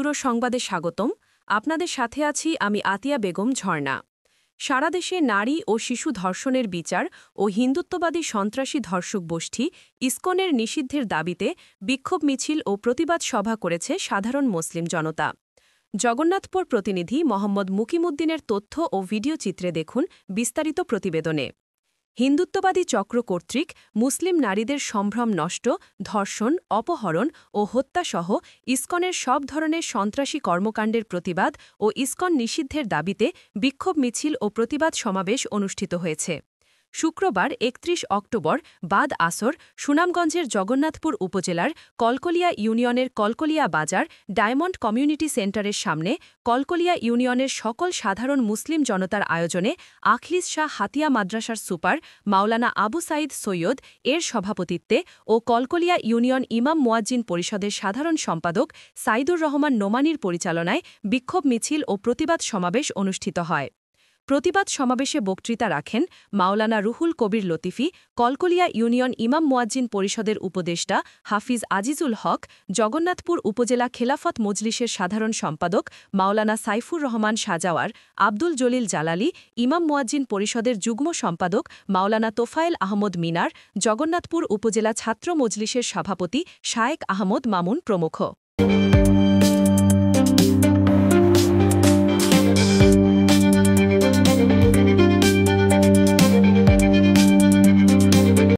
পুরো সংবাদে স্বাগতম। আপনাদের সাথে আছি আমি আতিয়া বেগম ঝর্ণা। সারা দেশে নারী ও শিশু ধর্ষণের বিচার ও হিন্দুত্ববাদী সন্ত্রাসী ধর্ষক গোষ্ঠী ইসকনের নিষিদ্ধের দাবিতে বিক্ষোভ মিছিল ও প্রতিবাদ সভা করেছে সাধারণ মুসলিম জনতা। জগন্নাথপুর প্রতিনিধি মোহাম্মদ মুকিমুদ্দিনের তথ্য ও ভিডিও চিত্রে দেখুন বিস্তারিত প্রতিবেদনে। হিন্দুত্ববাদী চক্র কর্তৃক মুসলিম নারীদের সম্ভ্রম নষ্ট, ধর্ষণ, অপহরণ ও হত্যাসহ ইসকনের সব ধরনের সন্ত্রাসী কর্মকাণ্ডের প্রতিবাদ ও ইসকন নিষিদ্ধের দাবিতে বিক্ষোভ মিছিল ও প্রতিবাদ সমাবেশ অনুষ্ঠিত হয়েছে। শুক্রবার ৩১ অক্টোবর বাদ আসর সুনামগঞ্জের জগন্নাথপুর উপজেলার কলকলিয়া ইউনিয়নের কলকলিয়া বাজার ডায়মন্ড কমিউনিটি সেন্টারের সামনে কলকলিয়া ইউনিয়নের সকল সাধারণ মুসলিম জনতার আয়োজনে আখলিস শাহ হাতিয়া মাদ্রাসার সুপার মাওলানা আবু সাইদ সৈয়দ এর সভাপতিত্বে ও কলকলিয়া ইউনিয়ন ইমাম মুয়াজ্জিন পরিষদের সাধারণ সম্পাদক সাইদুর রহমান নোমানীর পরিচালনায় বিক্ষোভ মিছিল ও প্রতিবাদ সমাবেশ অনুষ্ঠিত হয়। প্রতিবাদ সমাবেশে বক্তৃতা রাখেন মাওলানা রুহুল কবির লতিফি, কলকলিয়া ইউনিয়ন ইমাম মুয়াজ্জিন পরিষদের উপদেষ্টা হাফিজ আজিজুল হক, জগন্নাথপুর উপজেলা খেলাফত মজলিসের সাধারণ সম্পাদক মাওলানা সাইফুর রহমান সাজাওয়ার, আব্দুল জলিল জালালি, ইমাম মুয়াজ্জিন পরিষদের যুগ্ম সম্পাদক মাওলানা তোফায়েল আহমদ মিনার, জগন্নাথপুর উপজেলা ছাত্র মজলিসের সভাপতি শায়েক আহমদ মামুন প্রমুখ।